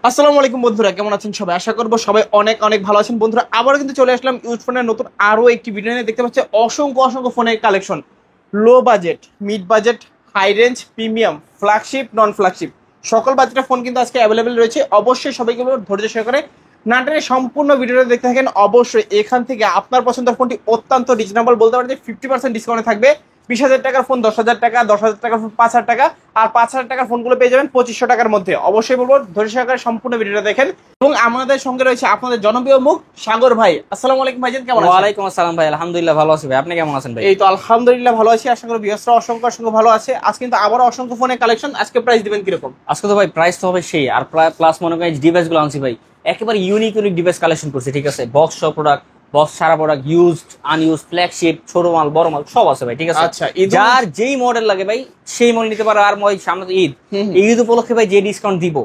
আসসালামু আলাইকুম বন্ধুরা, কেমন আছেন সবাই? আশা করবো সবাই অনেক অনেক ভালো আছেন। বন্ধুরা আবারও কিন্তু চলে আসলাম ইউজ ফোনের নতুন আরো একটি ভিডিও নিয়ে। দেখতে পাচ্ছি অসংখ্য অসংখ্য ফোনের collection, low budget, mid budget, high range, premium, flagship, non flagship, সকল বাজেটের ফোন কিন্তু আজকে অ্যাভেলেবেল রয়েছে। অবশ্যই সবাইকে বলবো ধৈর্য সহকারে না টেনে সম্পূর্ণ ভিডিওটা দেখতে থাকেন। অবশ্যই এখান থেকে আপনার পছন্দের ফোনটি অত্যন্ত রিজনেবল, বলতে পারেন যে 50% ডিসকাউন্টে থাকবে। 20,000 টাকার ফোন 10,000 টাকা, 10,000 টাকার ফোন 5,000 টাকা, আর 5,000 টাকার ফোনগুলো পেয়ে যাবেন 2,500 টাকার মধ্যে। অবশ্যই বলবো ধৈর্য সহকারে সম্পূর্ণ ভিডিওটা দেখেন। এবং আমাদের সঙ্গে রয়েছে আপনাদের জনপ্রিয় মুখ সাগর ভাই। আসসালামু আলাইকুম ভাইজান, কেমন আছেন? ওয়ালাইকুম আসসালাম ভাই, আলহামদুলিল্লাহ ভালো আছি ভাই, আপনি কেমন আছেন ভাই? এই তো আলহামদুলিল্লাহ ভালো আছি। আশা করি ভিউয়ার্সরা অসংখ্য অসংখ্য ভালো আছে। আজকে কিন্তু আবারও অসংখ্য ফোনের কালেকশন। আজকে প্রাইস দিবেন কিরকম? আজকে তো ভাই প্রাইস তো হবে সেই, আর প্লাস মনে করেন ডিভাইস গুলো আনছি ভাই, একেবারে ইউনিক ইউনিক ডিভাইস কালেকশন করছি। ঠিক আছে, বক্স সব প্রোডাক্ট, বক্স সারা প্রোডাক্ট, ইউজড আনইউজড, ফ্ল্যাগশিপ, ছোট মাল বড় মাল সব আছে ভাই। ঠিক আছে, আচ্ছা, যার যেই মডেল লাগে ভাই সেই মডেল নিতে পারে। আর সামনে তো ঈদ, এই ঈদ উপলক্ষে ভাই যে ডিসকাউন্ট দিব,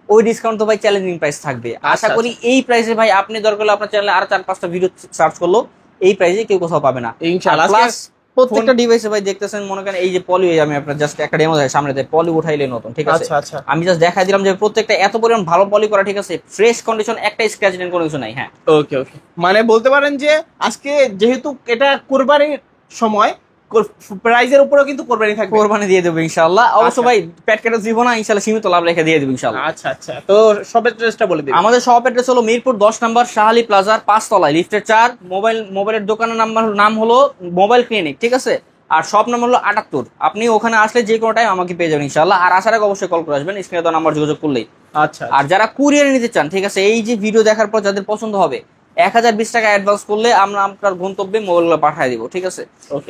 ওই ডিসকাউন্ট তো ভাই চ্যালেঞ্জিং প্রাইস থাকবে। আশা করি এই প্রাইসে ভাই আপনি দরকার হলে আপনার চ্যানেলে আর 4-5টা ভিডিও সার্চ করলো এই প্রাইসে কেউ কোথাও পাবে না ইনশাআল্লাহ। প্লাস প্রত্যেকটা ডিভাইসে ভাই দেখতেছেন, মনে করেন এই যে পলি, আমি আপনার জাস্ট একটা ডেমো দেখাই, সামনে পলি উঠাইলে নতুন। ঠিক আছে, আচ্ছা আচ্ছা, আমি জাস্ট দেখাই দিলাম যে প্রত্যেকটা এত পরিমাণ ভালো পলি করা। ঠিক আছে, ফ্রেশ কন্ডিশন, একটা স্ক্র্যাচ নেন কোনো কিছু নাই। হ্যাঁ ওকে ওকে, মানে বলতে পারেন যে আজকে যেহেতু এটা কোরবানির সময়, প্রাইজের উপরেও কিন্তু কোরবানি থাকবে। কোরবানি দিয়ে দেবো ইনশাআল্লাহ। অবশ্য ভাই পেট কেটে দিব না ইনশাআল্লাহ, সীমিত লাভ রেখে দিয়ে দেবো ইনশাআল্লাহ। আচ্ছা আচ্ছা, তো শপের অ্যাড্রেসটা বলে দিন। আমাদের শপ অ্যাড্রেস হলো মিরপুর 10 নম্বর শাহালি প্লাজার 5 তলায়, লিফটের 4। মোবাইলের দোকানের নাম হলো মোবাইল ক্লিনিক। ঠিক আছে, আর শপ নাম্বার হলো 78। আপনি ওখানে আসলে যে কোনো টাইম আমাকে পেয়ে যাবেন ইনশাআল্লাহ। আর আসার আগে অবশ্যই কল করে আসবেন, স্ক্রিনে দেওয়া নাম্বার যোগাযোগ করলেই। আচ্ছা, আর যারা কুরিয়ারে নিতে চান, ঠিক আছে, এই যে ভিডিও দেখার পর যাদের পছন্দ হবে 1020 টাকা অ্যাডভান্স করলে আমরা আপনার গন্তব্যে মোবাইলগুলো পাঠিয়ে দিব। ঠিক আছে,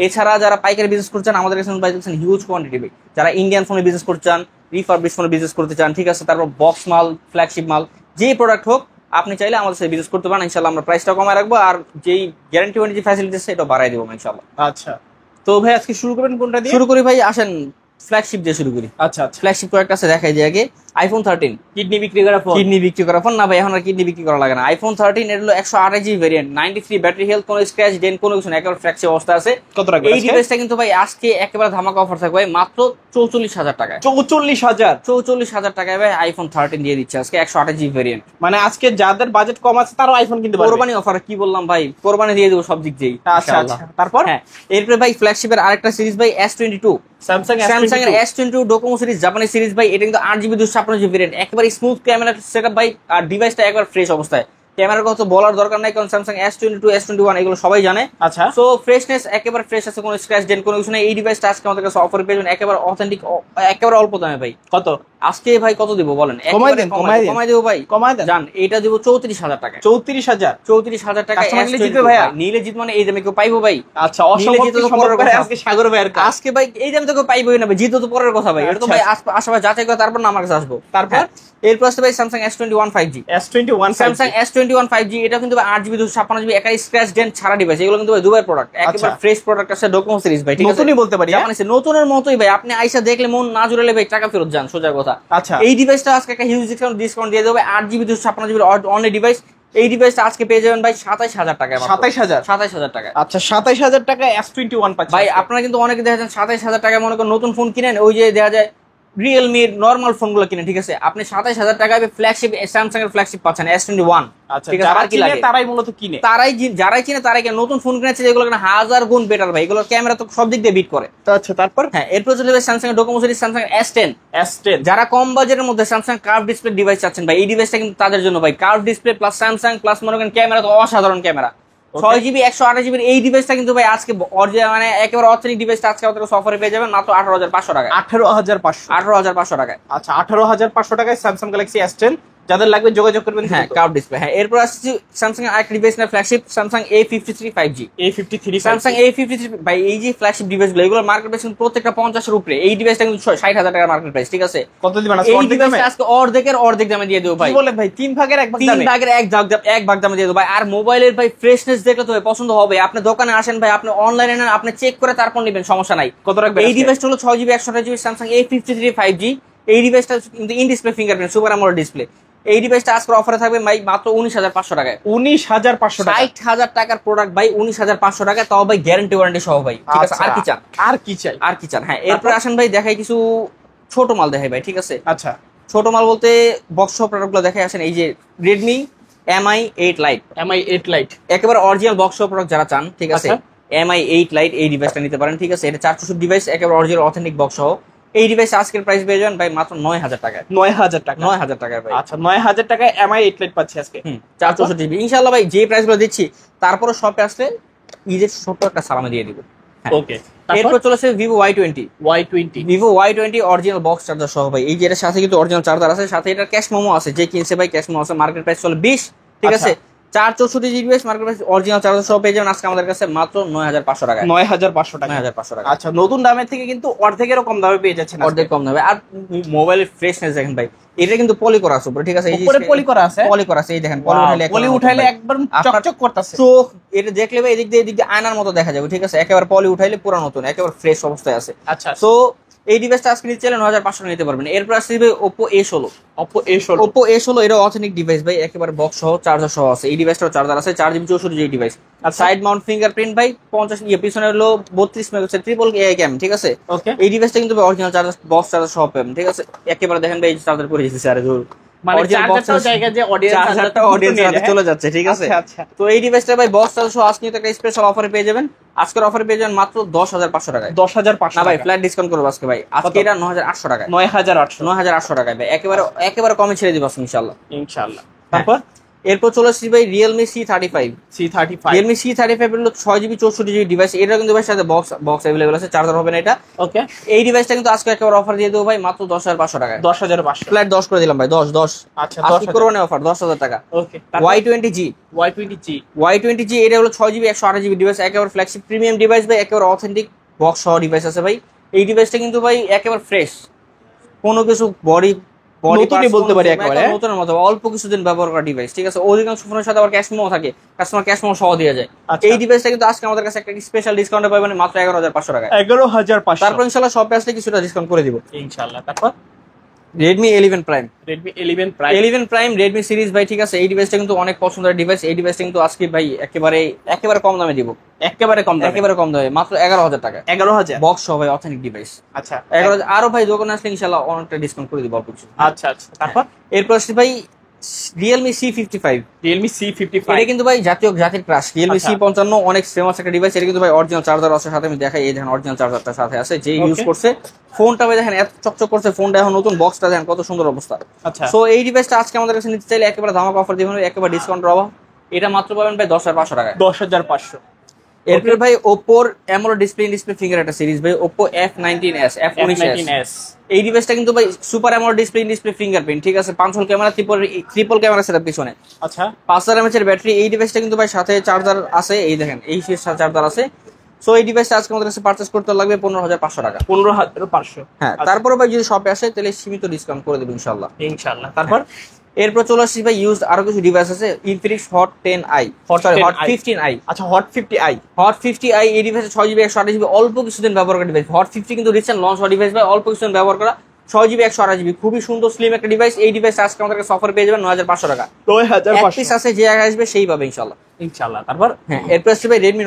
এছাড়া যারা পাইকারি বিজনেস করছেন আমাদের কাছে পাইছেন হিউজ কোয়ান্টিটি। যারা ইন্ডিয়ান ফোনে বিজনেস করছেন, রিফারবিশ ফোনে বিজনেস করতে চান, ঠিক আছে, তারপর বক্স মাল, ফ্ল্যাগশিপ মাল, যে প্রোডাক্ট হোক আপনি চাইলে আমাদের সাথে বিজনেস করতে পারেন ইনশাআল্লাহ। আমরা প্রাইসটা কমায় রাখবো, আর যেই গ্যারান্টি ওয়ারেন্টি ফ্যাসিলিটি আছে এটা বাড়াই দেবো ইনশাআল্লাহ। আচ্ছা, তো ভাই আজকে শুরু করবেন কোনটা দিয়ে? শুরু করি ভাই, আসেন ফ্ল্যাগশিপ দিয়ে শুরু করি। আচ্ছা আচ্ছা, ফ্ল্যাগশিপ কয়েকটা আছে দেখাই যে আগে iPhone 13 কিডনি বিক্রি করা ফোন। কিডনি বিক্রি করা ফোন না ভাই, এখন আর কিডনি বিক্রি করা লাগে না। iPhone 13 এর হলো 128GB ভেরিয়েন্ট, 93 ব্যাটারি হেলথ, কোনো স্ক্র্যাচ ডেন্ট কোনো কিছু না, একেবারে ফ্র্যাকচার অবস্থা আছে। কত টাকা এই ডিভাইসটা কিন্তু ভাই আজকে একেবারে ধামাকা অফার থাকবে ভাই, মাত্র 44,000 টাকায়। 44,000? 44,000 টাকায় ভাই iPhone 13 দিয়ে দিচ্ছে আজকে, 128GB ভেরিয়েন্ট। মানে আজকে যাদের বাজেট কম আছে তারাও আইফোন কিনতে পারবে। কোরবানি অফার কি বললাম ভাই, কোরবানি দিয়ে দেবো সব দিক দিয়েই। আচ্ছা আচ্ছা, তারপর হ্যাঁ, এরপরে ভাই ফ্ল্যাগশিপের আরেকটা সিরিজ ভাই S22, স্যামসাং এর S22 ডোকোমো সিরিজ, জাপানি সিরিজ ভাই। এটা কিন্তু 8GB 256GB ভেরিয়েন্ট, একেবারে স্মুথ ক্যামেরা সেটআপ ভাই, আর ডিভাইসটা একবার ফ্রেশ অবস্থায়। ক্যামেরার কথা বলার দরকার নাই, কারণ স্যামসাং S22, S21 এগুলো সবাই জানে। আচ্ছা, সো ফ্রেশনেস একেবারে ফ্রেশ আছে, কোনো স্ক্র্যাচ ডেন্ট কোনো কিছু নাই। এই ডিভাইসটা আজকে আমাদের কাছে অফার পেয়ে যাবেন একেবারে অথেন্টিক, একেবারে অল্প দামে ভাই। কত আজকে ভাই কত দিব বলেন? কমাই দেন, কমাই দেবো ভাই, কমাই দেন। জান এটা দিব 34,000 টাকা। 34,000? 34,000 টাকা নিলে জিতবে ভাইয়া? নিলে জিত মানে এই দামে কেউ পাইবো ভাই? আচ্ছা, আজকে সাগর ভাইয়ের কাজ। আজকে ভাই এই দামে তো কেউ পাইবোই না ভাই, জিত তো পরের কথা ভাই। এটা তো ভাই আশাবাদ যাচাই করে তারপর না আমার কাছে আসবো। তারপর এরপর আসতে ভাই Samsung S21 5G। S21 Samsung S21 5G এটা কিন্তু 8GB 256GB একাই স্ক্র্যাচ ডেন্ট ছাড়া ডিভাইস। এগুলো কিন্তু ভাই দুবাই প্রোডাক্ট, একেবারে ফ্রেশ প্রোডাক্ট আছে, ডোকোমো সিরিজ ভাই। ঠিক আছে, নতুনই বলতে পারি, জাপানি নতুনের মতোই ভাই। আপনি আইসা দেখলে মন না জুড়ালে ভাই টাকা ফেরত যান, সোজা কথা। আচ্ছা, এই ডিভাইসটা আজকে একটা হিউজ ডিসকাউন্ট দিয়ে দেবে, 8GB 256GB অনলি ডিভাইস। এই ডিভাইসটা আজকে পেয়ে যাবেন ভাই 27,000 টাকায়। 27,000? 27,000 টাকায়। আচ্ছা, 27,000 টাকায় S21 পাচ্ছেন। ভাই আপনারা কিন্তু অনেকে দেখা যান 27,000 টাকায় মনে করেন নতুন ফোন কিনেন, ওই যে দেখা যায় রিয়েলমির নর্মাল ফোনগুলো কিনেন। ঠিক আছে, আপনি 27,000 টাকায় ফ্ল্যাগশিপ স্যামসাং এর ফ্ল্যাগশিপ পাচ্ছেন S21। আচ্ছা, ঠিক আছে, যারা আর কি কিনে লাগে? তারাই মূলত কিনে। যারাই কিনে তারাই কিনে। নতুন ফোন কিনেছে যেগুলো কিনা 1000 গুণ বেটার ভাই, এগুলোর ক্যামেরা তো সব দিক দিয়ে বিট করে। আচ্ছা, তারপর হ্যাঁ, এরপর চলে যাবে স্যামসাং এর ডোকোমো সিরিজ, স্যামসাং S10। যারা কম বাজেটের মধ্যে স্যামসাং কার্ভ ডিসপ্লে ডিভাইস চাচ্ছেন ভাই, এই ডিভাইসটা কিন্তু তাদের জন্য ভাই। Curve display plus Samsung plus মনে করেন ক্যামেরা তো অসাধারণ ক্যামেরা, 6GB 128GB এই ডিভাইসটা কিন্তু ভাই আজকে মানে একেবারে অথেন্টিক ডিভাইসটা আজকে আমাদের অফারে পেয়ে যাবেন মাত্র 18,500 টাকায়। 18,500? 18,500 টাকায়। আচ্ছা, 18,500 টাকায় স্যামসাং গ্যালাক্সি S10, যাদের লাগবে যোগাযোগ করবেন। হ্যাঁ, কার্ভ ডিসপ্লে। হ্যাঁ, এরপর আসছে স্যামসাং এর আরেকটা ডিভাইস না flagship, Samsung A53 5G। Samsung A53 ভাই, এই যে ফ্ল্যাগশিপ ডিভাইসগুলো এগুলোর মার্কেট প্রাইস প্রত্যেকটা 50 এর উপরে। এই ডিভাইসটা কিন্তু 60,000 টাকার মার্কেট প্রাইস। ঠিক আছে, কত দিবেন আজকে? এই ডিভাইসটা আজকে অর্ধেক দামে দিয়ে দেবো ভাই। কি বলেন ভাই? 3 ভাগের 1 ভাগ দামে? 3 ভাগের 1 ভাগ দামে দিয়ে দেবো ভাই। আর মোবাইলের ভাই ফ্রেশনেস দেখলে তো ভাই পছন্দ হবে। আপনি দোকানে আসেন ভাই, আপনি অনলাইনে নেন, আপনি চেক করে তারপর নেবেন, সমস্যা নাই। কত রাখবেন? এই ডিভাইসটা হলো 6GB 128GB Samsung A53 5G। এই ডিভাইসটা কিন্তু in display fingerprint super AMOLED display. এই ডিভাইসটা আজকে অফারে থাকবে ভাই মাত্র 19,500 টাকায়। 19,500 টাকা? 60,000 টাকার প্রোডাক্ট ভাই 19,500 টাকা, তাও ভাই গ্যারান্টি ওয়ারেন্টি সহ ভাই। ঠিক আছে, আর কি চান? আর কি চাই? আর কি চান? হ্যাঁ, এরপর আসেন ভাই দেখাই কিছু ছোট মাল দেখাই ভাই। ঠিক আছে, আচ্ছা, ছোট মাল বলতে বক্স প্রোডাক্টগুলো দেখে আসেন, এই যে Redmi MI8 Lite, MI8 Lite একেবারে অরিজিনাল বক্স প্রোডাক্ট যারা চান, ঠিক আছে, MI8 Lite এই ডিভাইসটা নিতে পারেন, ঠিক আছে। এটা 464 ডিভাইস, একেবারে অরিজিনাল অথেন্টিক বক্স সহ। এই ডিভাইস আজকের প্রাইস পেয়ে যাবেন ভাই মাত্র 9000 টাকায়। 9000 টাকা, 9000 টাকায় ভাই। আচ্ছা 9000 টাকায় MI8 Lite পাচ্ছি আজকে। 464 জিবি ইনশাআল্লাহ ভাই, যে প্রাইসগুলো দিচ্ছি তারপরে শপে আসলে ঈদের ছোট্ট একটা সালামে দিয়ে দিব। ওকে, এরপর চলেছে Vivo Y20। Vivo Y20 original box charger সহ ভাই, এই যে এর সাথে কিন্তু অরিজিনাল চার্জার আছে, সাথে এটার ক্যাশ মেমো আছে, যে কিনছে ভাই ক্যাশ মেমো আছে। মার্কেট প্রাইস চলে 20, ঠিক আছে। 464 GB market price, original charger সহ পেয়ে যাবেন আজকে আমাদের কাছে মাত্র 9500 টাকায়। 9500 টাকা, 9500 টাকা। আচ্ছা নতুন দামের থেকে কিন্তু অর্ধেকেরও কম দামে পেয়ে যাচ্ছেন, অর্ধেক কম দামে। আর মোবাইলের ফ্রেশনেস দেখেন ভাই, এটা কিন্তু পলি করা আছে উপরে, ঠিক আছে। এই যে উপরে পলি করা আছে, পলি করা আছে, এই দেখেন পলি উঠাইলে একবার চকচক করতেছে। চোখ এটা দেখলে ভাই এদিক দিয়ে আয়নার মতো দেখা যাবে, ঠিক আছে। একেবারে পলি উঠাইলে পুরো নতুন, একেবারে ফ্রেশ অবস্থায় আছে। আচ্ছা, সো এই ডিভাইসটা আজকে নিতে চাইলে 9500 নিতে পারবেন। এরপর আসবে Oppo A16। Oppo A16 এটা অথেন্টিক ডিভাইস ভাই, একেবারে বক্স সহ চার্জার সহ আছে। এই ডিভাইসটাও চার্জার আছে, 4GB 64GB ডিভাইস। আর সাইড মাউন্ট ফিঙ্গারপ্রিন্ট ভাই 50, পিছনে হলো 32 মেগাপিক্সেল ট্রিপল AI ক্যাম, ঠিক আছে। এই ডিভাইসটা কিন্তু অরিজিনাল চার্জার বক্স চার্জার সহ পাবেন, ঠিক আছে। একেবারে দেখেন ভাই চার্জার করে দিয়েছে, আরে মানে চার্জারটাও জায়গা যে অডিয়েন্স চলে যাচ্ছে, ঠিক আছে। আচ্ছা, তো এই ডিভাইসটা ভাই বক্স চার্জার সহ আজকে একটা স্পেশাল অফারে পেয়ে যাবেন। আজকের অফারে পেয়ে যাবেন মাত্র 10500 টাকায়। 10500 না ভাই, ফ্ল্যাট ডিসকাউন্ট করবো আজকে ভাই, আজকে এটা 9800 টাকায়। 9800 টাকায় ভাই, একেবারে কমে ছেড়ে দিব ইনশাআল্লাহ। তারপর এরপর চলে আসছি ভাই Realme C35। Realme C35 হলো 6GB 64GB ডিভাইস। এটা কিন্তু ভাই সাথে বক্স अवेलेबल আছে, চার্জার হবে না এটা। ওকে, এই ডিভাইসটা কিন্তু আজকে একেবারে অফার দিয়ে দেবো ভাই মাত্র 10500 টাকায়। 10500 ফ্ল্যাট 10 করে দিলাম ভাই, 10। আচ্ছা, আজকে করবো না অফার, 10000 টাকা। ওকে, Y20G এটা হলো 6GB 128GB ডিভাইস, একেবারে ফ্ল্যাগশিপ প্রিমিয়াম ডিভাইস ভাই, একেবারে অথেন্টিক বক্স সহ ডিভাইস আছে ভাই। এই ডিভাইসটা কিন্তু ভাই একেবারে ফ্রেশ, কোনো কিছু বডি নতুনই বলতে পারি, একেবারে নতুনের মতো, অল্প কিছুদিন ব্যবহার করা ডিভাইস, ঠিক আছে। অধিকাংশ ফোনের সাথে আবার ক্যাশ মেমো থাকে, কাস্টমার ক্যাশ মেমো সহ দিয়ে যায়। এই ডিভাইসটা কিন্তু আজকে আমাদের কাছে একটা স্পেশাল ডিসকাউন্টে পাবেন মাত্র 11500 টাকায়। 11500। তারপর ইনশাআল্লাহ শপে আসলে কিছুটা ডিসকাউন্ট করে দিব ইনশাআল্লাহ। তারপর Redmi 11 Prime। 11 Prime Redmi series ভাই, ঠিক আছে। এই ডিভাইসটা কিন্তু অনেক পছন্দের ডিভাইস। এই ডিভাইসটা কিন্তু আজকে ভাই একেবারে কম দামে দিব, একেবারে কম দামে মাত্র 11000 টাকা। 11000 বক্স সহ ভাই, অথেন্টিক ডিভাইস। আচ্ছা, 11000। আরো ভাই দোকানে আসলে ইনশাআল্লাহ অনেকটা ডিসকাউন্ট করে দিব অল্প কিছু। আচ্ছা। তারপর এরপর আসছে ভাই Realme C55। এটা কিন্তু ভাই জাতির ক্রাশ। Realme C55 অনেক ফেমাস একটা ডিভাইস। এটা কিন্তু ভাই অরিজিনাল চার্জার আছে সাথে, আমি দেখাই, এই দেখেন অরিজিনাল চার্জারটা সাথে আছে, যে ইউজ করছে। ফোনটা ভাই দেখেন এত চকচক করছে, ফোনটা এখন নতুন, বক্সটা দেখেন কত সুন্দর অবস্থা। আচ্ছা, সো এই ডিভাইসটা আজকে আমাদের কাছে নিতে চাইলে একেবারে ধামাকা অফার দিবেন, একেবারে ডিসকাউন্ট পাবো। এটা মাত্র পাবেন ভাই 10500 টাকায়। 10500। এরপর ভাই Oppo AMOLED ডিসপ্লে ফিঙ্গার একটা সিরিজ ভাই, Oppo F19s। এই ডিভাইসটা কিন্তু ভাই সুপার AMOLED ডিসপ্লে ফিঙ্গারপ্রিন্ট, ঠিক আছে। 5 ক্যামেরা, ট্রিপল ক্যামেরা সেটআপ পিছনে। আচ্ছা, 5000 mAh এর ব্যাটারি। এই ডিভাইসটা কিন্তু ভাই সাথে চার্জার আছে, এই দেখেন এই চার্জার আছে। সো এই ডিভাইসটা আজকে আমাদের কাছে পারচেজ করতে লাগবে 15500 টাকা। 15500। হ্যাঁ, তারপরে ভাই যদি শপে আসে তাহলে সীমিত ডিসকাউন্ট করে দেব ইনশাআল্লাহ। তারপর এরপর চলে আসছি ভাই ইউজড আরো কিছু ডিভাইস আছে। Infinix Hot 10i, Hot 15i। আচ্ছা, Hot 50i এই ডিভাইসে 6GB 128GB অল্প কিছুদিন ব্যবহার করা ডিভাইস। Hot 50 কিন্তু রিসেন্ট লঞ্চ হওয়া ডিভাইস ভাই, অল্প কিছুদিন ব্যবহার করা, 6GB 128GB, খুবই সুন্দর স্লিম একটা ডিভাইস। এই ডিভাইস আজকে আমাদের কাছে অফার পেয়ে যাবেন 9500 টাকা। 9500 পিস আছে, যে আগে আসবে সেই পাবে ইনশাআল্লাহ। তারপর হ্যাঁ, এরপর আসছে ভাই Redmi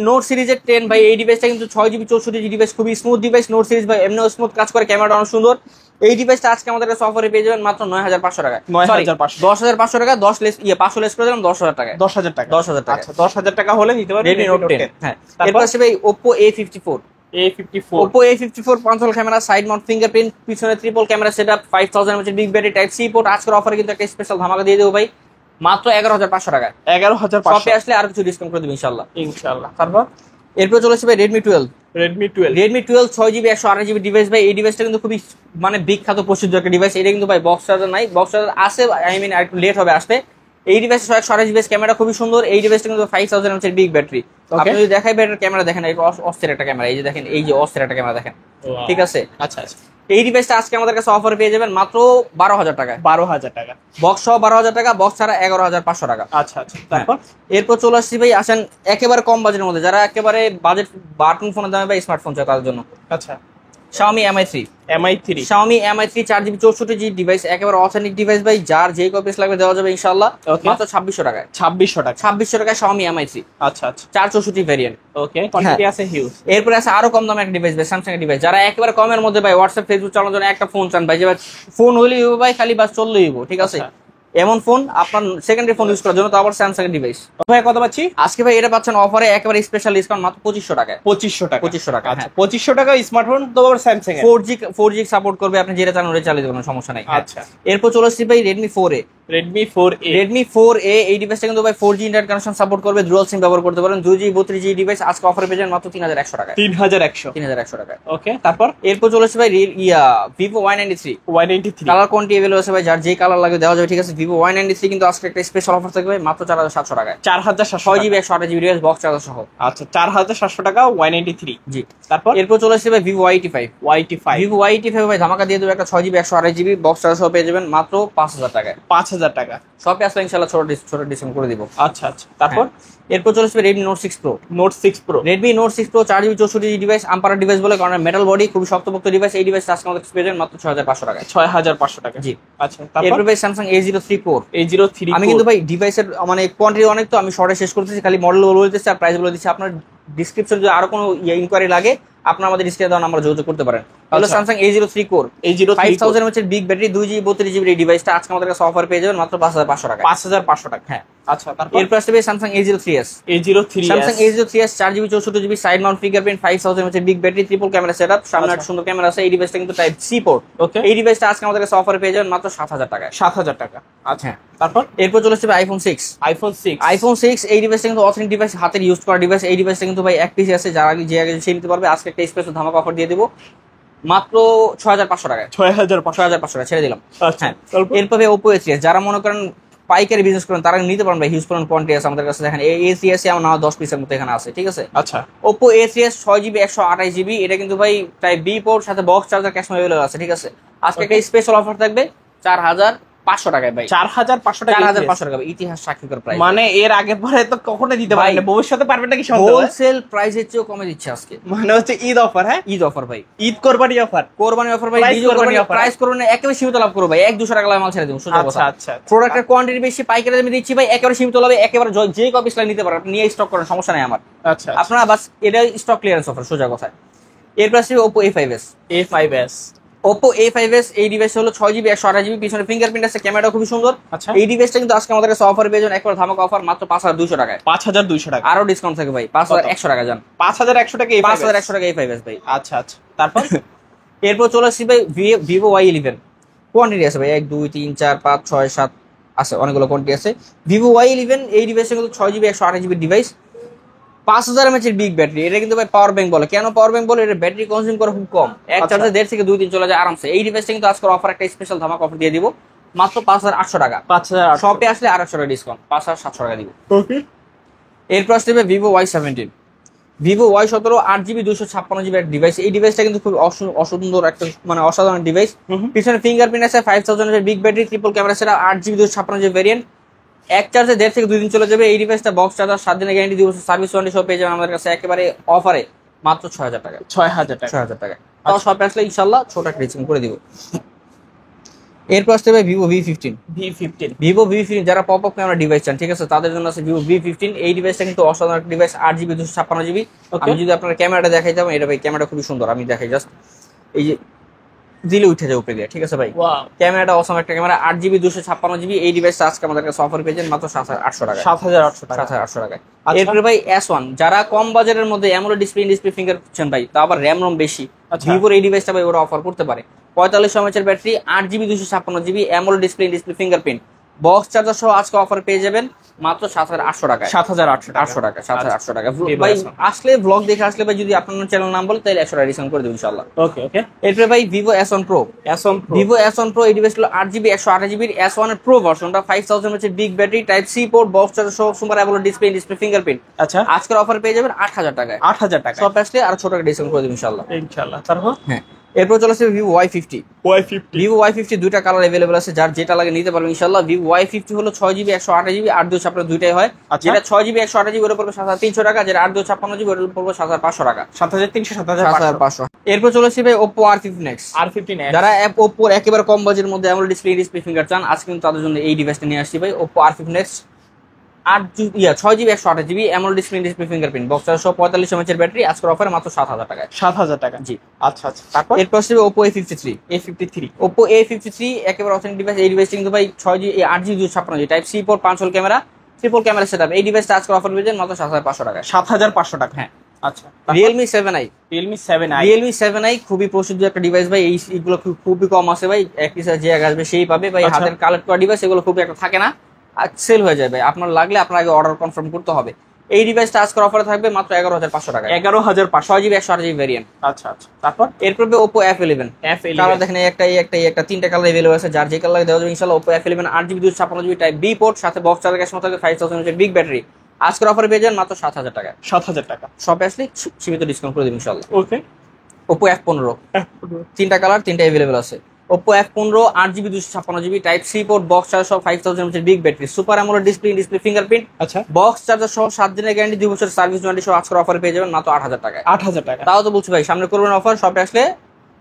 Note সিরিজের 10 ভাই। এই ডিভাইসটা কিন্তু 6GB 64GB ডিভাইস, খুবই স্মুথ ডিভাইস। নোট সিরিজ ভাই এমনিও স্মুথ কাজ করে, ক্যামেরাটা অনেক সুন্দর। এই ডিভাইসটা আজকে আমাদের কাছে অফারে পেয়ে যাবেন মাত্র 9500 টাকা। 10500 টাকা, 10 লেস 500 লেস করে দিলাম 10000 টাকা। 10000 টাকা। আচ্ছা, 10000 টাকা হলে নিতে পারবেন Redmi Note 10। হ্যাঁ, এরপর আসছে ভাই Oppo A54। Oppo A54 5 camera, side mount fingerprint, পিছনে triple camera setup, 5000 mAh big battery, type C port. আজকের অফারে কিন্তু একটা স্পেশাল ধামাকা দিয়ে দেবো ভাই মাত্র 11500 টাকায়। 11500। শপে আসলে আর কিছু ডিসকাউন্ট করে দেব ইনশাআল্লাহ। তারপর এরপর চলে আসবে Redmi 12। Redmi 12 6GB 128GB device ভাই। এই ডিভাইসটা কিন্তু খুবই মানে বিখ্যাত প্রসিদ্ধ একটা ডিভাইস। এটা কিন্তু ভাই বক্স চার্জার নাই, বক্স চার্জার আছে, আই মিন আর একটু লেট হবে আসতে। এই ডিভাইসে 128GB ক্যামেরা, খুবই সুন্দর। এই ডিভাইসটা কিন্তু 5000 mAh এর বিগ ব্যাটারি। আপনি যদি দেখাই ব্যাটারি ক্যামেরা দেখেন, এই অস্থির একটা ক্যামেরা, এই যে দেখেন, এই যে অস্থির একটা ক্যামেরা দেখেন, ঠিক আছে। আচ্ছা, এই ডিভাইসটা আজকে আমাদের কাছে অফার পেয়ে যাবেন মাত্র 12000 টাকা। 12000 টাকা, বক্স সহ 12000 টাকা, বক্স ছাড়া 11500 টাকা। আচ্ছা। তারপর এরপর চলে আসছি ভাই, আসেন একেবারে কম বাজেটের মধ্যে, যারা একেবারে বাজেট বাটন ফোনের দামে বা স্মার্টফোন চায় তাদের জন্য। আচ্ছা, Xiaomi Mi3 Mi3 Xiaomi Mi3 4GB 64GB device, একেবারে অথেন্টিক ডিভাইস ভাই, যার যেই কপিস লাগবে দেওয়া যাবে ইনশাআল্লাহ মাত্র 2600 টাকায়। 2600 টাকা 2600 টাকায় Xiaomi Mi3। আচ্ছা আচ্ছা 464 ভেরিয়েন্ট। ওকে, কোয়ান্টিটি আছে হিউজ। এরপরে আছে আরো কম দামের একটা ডিভাইস ভাই, স্যামসাং এর ডিভাইস, যারা একেবারে কমের মধ্যে ভাই হোয়াটসঅ্যাপ ফেসবুক চালানোর জন্য একটা ফোন চান ভাই, যে ফোন হইলেই হবে ভাই, খালি বাস চললেই হবে, ঠিক আছে? এমন ফোন আপনার সেকেন্ডারি ফোন ইউজ করার জন্য, তো আবার স্যামসাং এর ডিভাইস। ভাই কত পাচ্ছি আজকে ভাই এটা পাচ্ছেন অফারে একেবারে স্পেশাল ডিসকাউন্ট মাত্র 2500 টাকায়। 2500 টাকা 2500 টাকা, আচ্ছা 2500 টাকা স্মার্টফোন তো আবার স্যামসাং এর 4G সাপোর্ট করবে, আপনি যেটা চান ওটা চালিয়ে দেবেন, সমস্যা নাই। আচ্ছা এরপর চলে আসছি ভাই Redmi 4A। Redmi 4A Redmi 4A এই ডিভাইসটা কিন্তু ভাই 4G ইন্টারনেট কানেকশন সাপোর্ট করবে, ডুয়াল সিম ব্যবহার করতে পারেন, 2G 32G ডিভাইস আজকে অফারে পেয়ে যাবেন মাত্র 3100 টাকায়। 3100 টাকায়। ওকে, তারপর এরপর চলে আসছে ভাই Vivo Y93। Y93 colour quantity available আছে ভাই, যার যে কালার লাগে দেওয়া যাবে, ঠিক আছে? Vivo Y93 কিন্তু আজকে একটা স্পেশাল অফার থাকবে মাত্র 4700 টাকায়। 4700 6GB 128GB device, box charger সহ। আচ্ছা 4700 টাকা Y93। জি, তারপর এরপর চলে আসছে ভাই Vivo Y85। Vivo Y85 ভাই ধামাকা দিয়ে দেবে, একটা 6GB 128GB বক্স চার্জার সহ পেয়ে যাবেন মাত্র 5000 টাকায়। 5000 টাকা শপে আসলে ইনশাআল্লাহ ছোট ডিসকাউন্ট করে দিব। আচ্ছা আচ্ছা, তারপর এরপর চলে আসবে Redmi Note 6 Pro। Note 6 Pro Redmi Note 6 Pro 4GB 64GB ডিভাইস, আম্পার ডিভাইস বলে, কারণ মেটাল বডি, খুবই শক্তপোক্ত ডিভাইস। এই ডিভাইস আজকে আমাদের পেয়ে যাবেন মাত্র 6500 টাকায়। 6500 টাকা জি। আচ্ছা, তারপর এরপর ভাই Samsung A03 Core। A03 আমি কিন্তু ভাই ডিভাইসের মানে কোয়ান্টিটি অনেক, তো আমি শর্টে শেষ করতেছি, খালি মডেল বলে দিতেছি আর প্রাইস বলে দিচ্ছি। আপনার ডিসক্রিপশন যদি আরো কোনো ইনকোয়ারি লাগে, আপনার আমাদের ডিসপ্লে দেওয়া নাম্বার যোগাযোগ করতে পারেন। তাহলে আচ্ছা। Samsung A03 Core A03 5000 mAh big battery, 2GB 32GB ডিভাইসটা আজকে আমাদের কাছে অফার পেয়ে যাবেন মাত্র 5500 টাকা। 5500 টাকা হ্যাঁ। আচ্ছা, তারপর এরপর আসবে Samsung A03s। A03 Samsung A03s 4GB 64GB side mount fingerprint, 5000 mAh big battery, triple camera setup, সামনে একটা সুন্দর ক্যামেরা আছে। এই ডিভাইসটা কিন্তু টাইপ সি পোর্ট। ওকে, এই ডিভাইসটা আজকে আমাদের কাছে অফারে পেয়ে যাবেন মাত্র 7000 টাকায়। 7000 টাকা আচ্ছা, হ্যাঁ। তারপর এরপর চলে আসবে iPhone 6। iPhone 6 এই ডিভাইসটা কিন্তু অথেন্টিক ডিভাইস, হাতের ইউজ করা ডিভাইস। এই ডিভাইসটা কিন্তু ভাই এক পিস আছে, যারা আগে যে আগে সে নিতে পারবে। আজকে একটা স্পেশাল ধামাকা অফার দিয়ে দেবো মাত্র 6500 টাকায়। 6500 টাকা ছেড়ে দিলাম। আচ্ছা, হ্যাঁ। এরপরে Oppo A3s, যারা মনে করেন পাইকারি বিজনেস করেন তারা নিতে পারেন ভাই, হিউজ পরিমাণ কোয়ান্টিটি আছে আমাদের কাছে। দেখেন A3s আমার নাও 10 পিসের মতো এখানে আছে, ঠিক আছে? আচ্ছা, Oppo A3s 6GB 128GB, এটা কিন্তু ভাই টাইপ বি পোর্ট, সাথে বক্স চার্জার, ক্যাশ মেমোরি আছে, ঠিক আছে? আজকে একটা স্পেশাল অফার থাকবে 4500 টাকায় ভাই। 4500 টাকা 4500 টাকা ইতিহাস সাক্ষীকর প্রাইস। মানে এর আগে পরে তো কখনো দিতে পারেন না, ভবিষ্যতে পারবেন নাকি সন্দেহ? হোলসেল প্রাইসের চেয়েও কমে দিচ্ছে আজকে, মানে হচ্ছে ঈদ অফার। হ্যাঁ, ঈদ অফার ভাই, ঈদ কোরবানি অফার ভাই, প্রাইস করবেন একেবারে সীমিত লাভ করবো ভাই, 1-200 টাকা মাল ছেড়ে দেবো, সোজা কথা। আচ্ছা আচ্ছা, প্রোডাক্টের কোয়ান্টিটি বেশি, পাইকারি দামে দিচ্ছি ভাই, একেবারে সীমিত লাভে, একেবারে যে কপিস লাগে নিতে পারেন, আপনি নিয়ে স্টক করেন, সমস্যা নাই আমার। আচ্ছা, আপনারা বাস এটা স্টক ক্লিয়ারেন্স অফার, সোজা কথা। এরপর আসছে Oppo A5s। Oppo A5s এই ডিভাইস হলো 6GB 128GB, পিছনে ফিঙ্গারপ্রিন্ট আছে, ক্যামেরা খুবই সুন্দর। আচ্ছা, এই ডিভাইসটা কিন্তু আজকে আমাদের কাছে অফার পেয়ে যাবেন, একবার ধামাকা অফার মাত্র 5200 টাকায়। 5200 টাকা আরো ডিসকাউন্ট থাকে ভাই, 5100 টাকা যান। 5100 টাকা 5100 টাকা A5s ভাই। আচ্ছা আচ্ছা, তারপর এরপর চলে আসছি ভাই Vivo Y11। কোয়ান্টিটি আছে ভাই 1 2 3 4 5 6 7 আছে, অনেকগুলো কোয়ান্টিটি আছে। Vivo Y11 এই ডিভাইসটা কিন্তু 6GB 128GB device, 5000 mAh big battery. এটা কিন্তু ভাই পাওয়ার ব্যাংক বলে। কেন পাওয়ার ব্যাংক বলে? এটা ব্যাটারি কনজিউম করে খুব কম, এক চার্জে 1.5 থেকে 2 দিন চলে যায় আরামসে। এই ডিভাইসটা কিন্তু আজকের অফার একটা স্পেশাল ধামাকা অফার দিয়ে দিব মাত্র 5800 টাকা। 5000 শপে আসলে 800 টাকা ডিসকাউন্ট, 5700 টাকা দিব। ওকে, এরপর আসবে Vivo Y17। Vivo Y17 8GB 256GB এর ডিভাইস। এই ডিভাইসটা কিন্তু খুব অসুন্দর একটা মানে অসাধারণ ডিভাইস। পিছনে ফিঙ্গারপ্রিন্ট আছে, 5000 এর বিগ ব্যাটারি, ট্রিপল ক্যামেরা সেটা, 8GB 256GB ভেরিয়েন্ট, এক চার্জে 1.5 থেকে 2 দিন চলে যাবে। এই ডিভাইসটা বক্স চার্জার, 7 দিনের গ্যারান্টি, 2 বছর সার্ভিস ওয়ারেন্টি সব পেয়ে যাবেন আমাদের কাছে একেবারে অফারে মাত্র 6000 টাকা। 6000 টাকা। তাও শপে আসলে ইনশাআল্লাহ ছোট একটা ডিসকাউন্ট করে দিব। এরপর আসতে হবে Vivo V15। যারা পপ আপ ক্যামেরা ডিভাইস চান, ঠিক আছে, তাদের জন্য আছে Vivo V15। এই ডিভাইসটা কিন্তু অসাধারণ ডিভাইস, 8GB 256GB। আমি যদি আপনার ক্যামেরাটা দেখাই যাবো, এটা ভাই ক্যামেরা খুবই সুন্দর, আমি দেখাই জাস্ট, এই যে দিলে উঠে যাবে উপরে দিয়ে, ঠিক আছে ভাই? ক্যামেরাটা অসাম একটা ক্যামেরা, 8GB 256GB। এই ডিভাইসটা আজকে আমাদের কাছে অফার পেয়েছেন মাত্র 7800 টাকা। 7800 টাকায়। এরপরে ভাই S1, যারা কম বাজেটের মধ্যে অ্যামোলেড ডিসপ্লে ফিঙ্গার চান ভাই, তা আবার র্যাম রম বেশি, ভিভোর এই ডিভাইসটা ভাই ওরা অফার করতে পারে। 4500 mAh battery, 8GB 256GB, AMOLED display fingerprint, box charger সহ আজকে অফার পেয়ে যাবেন মাত্র 7800 টাকায়। 7800 টাকা 7800 টাকা ভাই। আসলে ব্লগ দেখে আসলে ভাই, যদি আপনার চ্যানেল নাম বলে তাহলে 100 টাকা ডিসকাউন্ট করে দেব ইনশাআল্লাহ। ওকে। এরপরে ভাই Vivo S1 Pro। Vivo S1 Pro এই ডিভাইস হলো 8GB 128GB S1 এর Pro ভার্সনটা, 5000 mAh big battery, type C port, box charger সহ, সুপার অ্যামোলেড ডিসপ্লে ফিঙ্গারপ্রিন্ট। আচ্ছা, আজকের অফার পেয়ে যাবেন 8000 টাকায়। 8000 টাকা। সব আসলে আরো ছোট টাকা ডিসকাউন্ট করে দেব ইনশাআল্লাহ। তারপর হ্যাঁ, এরপর চলে আসবে Vivo Y50। Y50 Vivo Y50 দুইটা কালার अवेलेबल আছে, যার যেটা লাগে নিতে পারবেন ইনশাআল্লাহ। ভিভো Y50 হলো 6GB 128GB 8/256 দুইটাই হয়। আচ্ছা। যেটা 6GB 128GB ওর পড়বে 7300 টাকা, যেটা 8/256GB ওর পড়বে 7500 টাকা। 7300 7500। এরপর চলে আসবে ভাই Oppo R15 Nex। যারা Oppo একেবারে কম বাজেটের মধ্যে AMOLED ডিসপ্লে ফিঙ্গার চান, আজকে কিন্তু তাদের জন্য এই ডিভাইসটা নিয়ে আসছি ভাই, Oppo R15 Nex 6GB 128GB AMOLED display fingerprint, box 45 mAh battery, আজকের অফারে মাত্র 7000 টাকায়। 7000 টাকা। জি আচ্ছা আচ্ছা। তারপর এরপর আসবে Oppo A53। Oppo A53 একেবারে অথেন্টিক ডিভাইস। এই ডিভাইসটি কিন্তু ভাই 8GB 256GB type C port 5 hole camera, triple camera setup. এই ডিভাইসটা আজকের অফার পেয়েছেন মাত্র 7500 টাকায়। 7500 টাকা। হ্যাঁ। আচ্ছা। Realme 7i। Realme 7i খুবই প্রসিদ্ধ একটা ডিভাইস ভাই। এইগুলো খুবই কম আছে ভাই, এক পিস যে আগে আসবে সেই পাবে ভাই। আচ্ছা। হাতের কালেক্ট করা ডিভাইস এগুলো খুবই একটা থাকে না, আর সেল হয়ে যায় ভাই। আপনার লাগলে আপনার আগে অর্ডার কনফার্ম করতে হবে। এই ডিভাইসটা আজকের অফারে থাকবে মাত্র 11500 টাকা। 11500। 6GB 128GB variant. আচ্ছা আচ্ছা। তারপর এরপর Oppo F11। কালার দেখেন এই একটা তিনটা কালার अवेलेबल আছে, যার যে কালার দেওয়া যাবে ইনশাআল্লাহ। Oppo F11 8GB 256GB type B port, সাথে বক্স চার্জার ক্যাশ মতো 5000 mAh বিগ ব্যাটারি, আজকের অফারে পেয়ে যান মাত্র 7000 টাকা। 7000 টাকা। শপে আসলে সীমিত ডিসকাউন্ট করে দেব ইনশাআল্লাহ। ওকে। Oppo F15 তিনটা কালার, তিনটা अवेलेबल আছে। Oppo F15 8GB 256GB type C port, box charger সহ 5000 mAh big battery, super AMOLED display fingerprint, আচ্ছা। বক্স চার্জার সহ 7 দিনের গ্যারান্টি, 2 বছরের সার্ভিস ওয়ারেন্টি সহ আজকের অফারে পেয়ে যাবেন মাত্র 8000 টাকায়। 8000 টাকা। তাও তো বলছি ভাই, সামনে করবেন অফার, শপে আসলে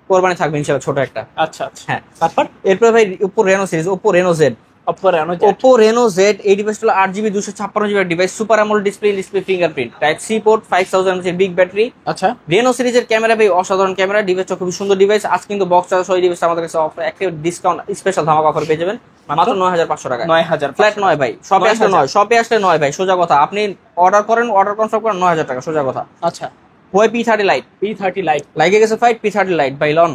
কোরবানি থাকবে ইনশাআল্লাহ ছোট একটা। আচ্ছা আচ্ছা। হ্যাঁ। তারপর এরপর ভাই Oppo Reno series, Oppo Reno Z। Oppo Reno Z এই ডিভাইসটা হলো 8GB 256GB device, super AMOLED display fingerprint, type C port, 5000 mAh big battery. আচ্ছা। Reno সিরিজের ক্যামেরা ভাই অসাধারণ ক্যামেরা, ডিভাইসটা খুবই সুন্দর ডিভাইস। আজ কিন্তু বক্স চার্জার সহ এই ডিভাইসটা আমাদের কাছে অফার একটা ডিসকাউন্ট স্পেশাল ধামাকা অফার পেয়ে যাবেন মাত্র 9500 টাকা। 9000 ফ্ল্যাট নয় ভাই, শপে আসলে নয়, শপে আসলে নয় ভাই, সোজা কথা। আপনি অর্ডার করেন, অর্ডার কনফার্ম করেন, 9000 টাকা সোজা কথা। আচ্ছা। ওই P30 Lite। P30 Lite লাগে গেছে ফাইট, P30 Lite ভাই লন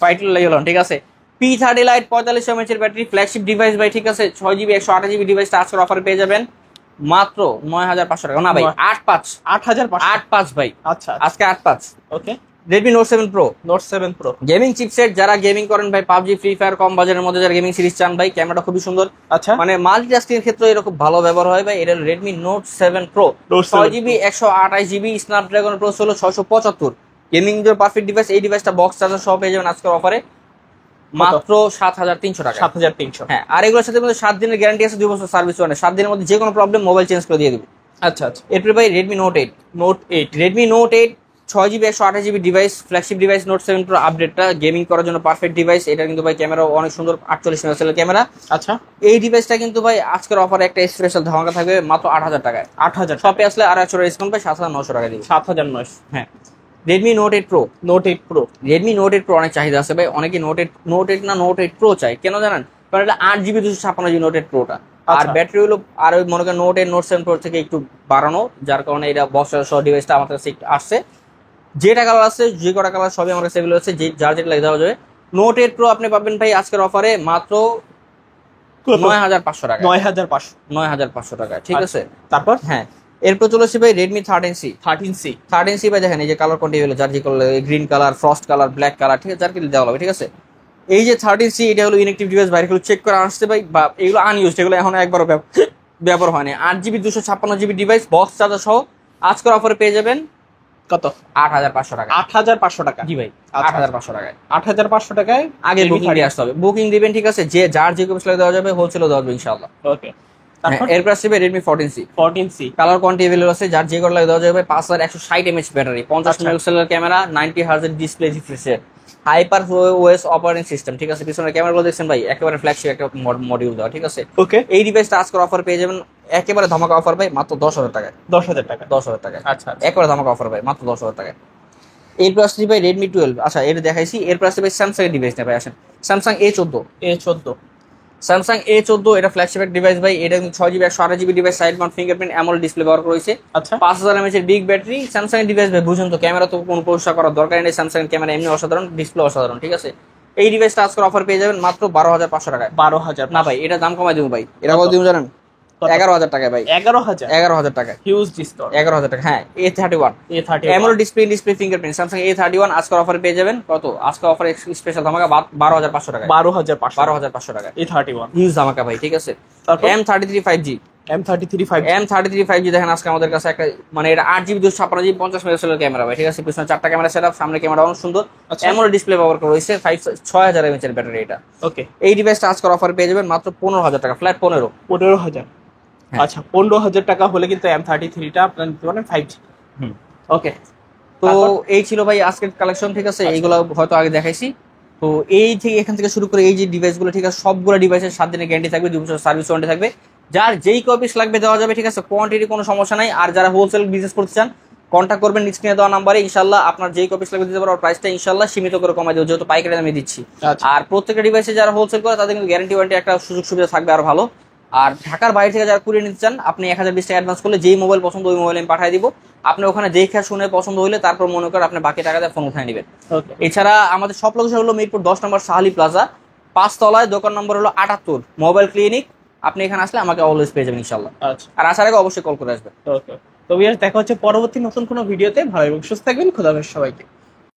ফাইট লন, ঠিক আছে। P30 Lite 45 mAh battery, flagship device ভাই, ঠিক আছে। 6GB 128GB ডিভাইসটা আজকের অফারে পেয়ে যাবেন মাত্র 9500 টাকা। না ভাই 8500। 85 ভাই। আচ্ছা। আজকে 85। ওকে। Redmi Note 7 Pro। Note 7 Pro gaming chipset, যারা গেমিং করেন ভাই, PUBG ফ্রি ফায়ার কম বাজারের মধ্যে যারা গেমিং সিরিজ চান ভাই, ক্যামেরাটা খুবই সুন্দর। আচ্ছা। মানে মাল্টিটাস্কিং এর ক্ষেত্রে এরকম ভালো ব্যবহার হয় ভাই। এটা Redmi Note 7 Pro 6GB 128GB Snapdragon processor হলো 675। গেমিং এর পারফেক্ট ডিভাইস। এই ডিভাইসটা বক্স চার্জার সহ পেয়ে যাবেন আজকের অফারে মাত্র 7300 টাকা। 7300। হ্যাঁ। আর এগুলোর সাথে মধ্যে 7 দিনের গ্যারান্টি আছে, 2 বছর সার্ভিস ওয়ারেন্টি। 7 দিনের মধ্যে যে কোনো প্রবলেম মোবাইল চেঞ্জ করে দিয়ে দিবে। আচ্ছা আচ্ছা। এরপরে ভাই Redmi Note 8। Redmi Note 8 6GB 128GB device, flagship device. Note 7 Pro আপডেটটা গেমিং করার জন্য পারফেক্ট ডিভাইস। এটা কিন্তু ভাই ক্যামেরা অনেক সুন্দর, 48 মেগাপিক্সেলের ক্যামেরা। আচ্ছা। এই ডিভাইসটা কিন্তু ভাই আজকের অফারে একটা স্পেশাল ধামাকা থাকবে মাত্র 8000 টাকায়। 8000। শপে আসলে আর 100 ডিসকাউন্ট পাই, 7900 টাকা দিবে। 7900। হ্যাঁ। Redmi Note 8 Pro। Redmi Note 8 Pro অনেক চাহিদা আছে ভাই, অনেকে Note 8 না Note 8 Pro চাই। কেন জানেন? কারণ এটা 8GB 256GB Note 8 Proটা, আর আচ্ছা। ব্যাটারি হলো আর ওই মনে করেন Note 8 Note 7 Pro থেকে একটু বাড়ানো, যার কারণে এটা বক্স সহ ডিভাইসটা আমাদের কাছে আসছে। যেটা কালার আছে, যে কটা কালার সবই আমার কাছে এগুলো আছে, যে যার যেটা লাগে দেওয়া যাবে। Note 8 Pro আপনি পাবেন ভাই আজকের অফারে মাত্র 9500 টাকা। 9500। 9500 টাকা, ঠিক আছে। তারপর হ্যাঁ। এরপর চলে আসছে ভাই Redmi 13C। 13C ভাই দেখেন, এই যে কালার কোনটি হলো, যার যে colour, green colour, frost colour, black colour, ঠিক আছে, যার কি দেওয়া হবে, ঠিক আছে। এই যে 13C, এটা হলো ইনঅ্যাক্টিভ ডিভাইস, বাইরে চেক করে আসছে ভাই, বা এগুলো আনইউজড, এগুলো এখন একবারও ব্যবহার হয়নি। 8GB 256GB device, box charger সহ আজকের অফারে পেয়ে যাবেন কত? 8500 টাকা। 8500 টাকা। জি ভাই, আচ্ছা। 8500 টাকায়। 8500 টাকায় আগে বুকিং দিয়ে আসতে হবে, বুকিং দিবেন, ঠিক আছে। যে যার যে কপিস লাগে দেওয়া যাবে, হোলসেলও দেওয়া যাবে ইনশাআল্লাহ। ওকে। তারপর এরপর আসবে Redmi 14C। 14C colour quantity available আছে, যার যে করে লাগে দেওয়া যাবে। 5160 mAh ব্যাটারি, 50 মেগাপিক্সেলের camera, 90 hertz display refresh rate, hyper OS operating system, ঠিক আছে। পিছনের ক্যামেরাগুলো দেখছেন ভাই, একেবারে ফ্ল্যাগশিপ একটা মডিউল দেওয়া, ঠিক আছে। ওকে। এই ডিভাইসটা আজকের অফার পেয়ে যাবেন একেবারে ধামাকা অফার ভাই মাত্র 10000 টাকায়। 10000 টাকা। 10000 টাকায়। আচ্ছা আচ্ছা। একেবারে ধামাকা অফার ভাই মাত্র 10000 টাকায়। এরপর আসছে ভাই Redmi 12। আচ্ছা, এটা দেখাইছি। এরপর আসছে ভাই স্যামসাং এর ডিভাইস না ভাই, আসেন স্যামসাং A14। স্যামসাং A14 এটা ফ্ল্যাগশিপ এক ডিভাইস ভাই। এটা কিন্তু 6GB 128GB device, side mount fingerprint AMOLED display ব্যবহার করা হয়েছে। আচ্ছা। 5000 mAh এর বিগ ব্যাটারি। স্যামসাং এর ডিভাইস ভাই, বুঝুন তো, ক্যামেরা তো কোনো পরিষ্কার করার দরকার নেই। স্যামসাং এর ক্যামেরা এমনি অসাধারণ, ডিসপ্লে অসাধারণ, ঠিক আছে। এই ডিভাইসটা আজকের অফার পেয়ে যাবেন মাত্র 12500 টাকায়। 12000 না ভাই, এটা দাম কমাই দেবো ভাই। এটা কত দিব জানেন? 11000 টাকায় ভাই। 11000 টাকায়। Huge discount. 11000 টাকা। হ্যাঁ। A31 AMOLED display fingerprint Samsung A31 আজকের অফারে পেয়ে যাবেন কত? আজকের অফারে স্পেশাল ধামাকা 12500 টাকা। 12500 12500 টাকা। A31 হিউজ ধামাকা ভাই, ঠিক আছে। তারপর M33 5G। M33 5G M33 5G দেখেন আজকে আমাদের কাছে একটা মানে এটা 8GB 256GB 50 মেগাপিক্সেলের ক্যামেরা ভাই, ঠিক আছে? পিছনে 4টা ক্যামেরা সেটআপ, সামনে ক্যামেরা অনেক সুন্দর, আচ্ছা। অ্যামোলেড ডিসপ্লে ব্যবহার করা হয়েছে, 6000 mAh এর ব্যাটারি এটা। ওকে, এই ডিভাইসটা আজকের অফার পেয়ে যাবেন মাত্র 15000 টাকা, ফ্ল্যাট 15। 15000। হ্যাঁ। আচ্ছা, 15000 টাকা হলে কিন্তু M33 টা আপনারা নিতে পারেন 5G। হুম। ওকে, তো তারপর? এই ছিল ভাই আজকের কালেকশন, ঠিক আছে? আচ্ছা। এইগুলো হয়তো আগে দেখাইছি। তো এই থেকে এখান থেকে শুরু করে এই যে ডিভাইসগুলো, ঠিক আছে, সবগুলো ডিভাইসের 7 দিনের গ্যারান্টি থাকবে, 2 বছর সার্ভিস ওয়ারেন্টি থাকবে। যার যেই কপিস লাগবে দেওয়া যাবে, ঠিক আছে? কোয়ান্টিটি কোনো সমস্যা নাই। আর যারা হোলসেল বিজনেস করতে চান কন্ট্যাক্ট করবেন স্ক্রিনে দেওয়া নাম্বারে, ইনশাআল্লাহ আপনার যেই কপিস লাগবে দিতে পারবো। আর প্রাইসটা ইনশাআল্লাহ সীমিত করে কমাই দেবো, যেহেতু পাইকারি দামে দিচ্ছি। আচ্ছা। আর প্রত্যেকটা ডিভাইসে যারা হোলসেল করে তাদের কিন্তু গ্যারান্টি ওয়ারেন্টি একটা সুযোগ সুবিধা থাকবে আর ভালো। আর ঢাকার বাইরে থেকে যারা কুরিয়ে নিতে চান, আপনি 1020 টাকা অ্যাডভান্স করলে যেই মোবাইল পছন্দ ওই মোবাইল আমি পাঠিয়ে দিব। আপনি ওখানে দেখে শুনে পছন্দ হলে তারপর মনে করেন আপনি বাকি টাকা দিয়ে ফোন উঠায় নেবেন। ওকে, এছাড়া আমাদের সব লোকেশন হলো মিরপুর 10 নম্বর সাহালি প্লাজা, 5 তলায়, দোকান নম্বর হলো 78, মোবাইল ক্লিনিক। আপনি এখানে আসলে আমাকে অলওয়েজ পেয়ে যাবেন ইনশাআল্লাহ। আচ্ছা। আর আসার আগে অবশ্যই কল করে আসবেন। ওকে, তো ভিউয়ার্স দেখা হচ্ছে পরবর্তী নতুন কোনো ভিডিওতে। ভালো এবং সুস্থ থাকবেন। খোদা হাফেজ সবাইকে।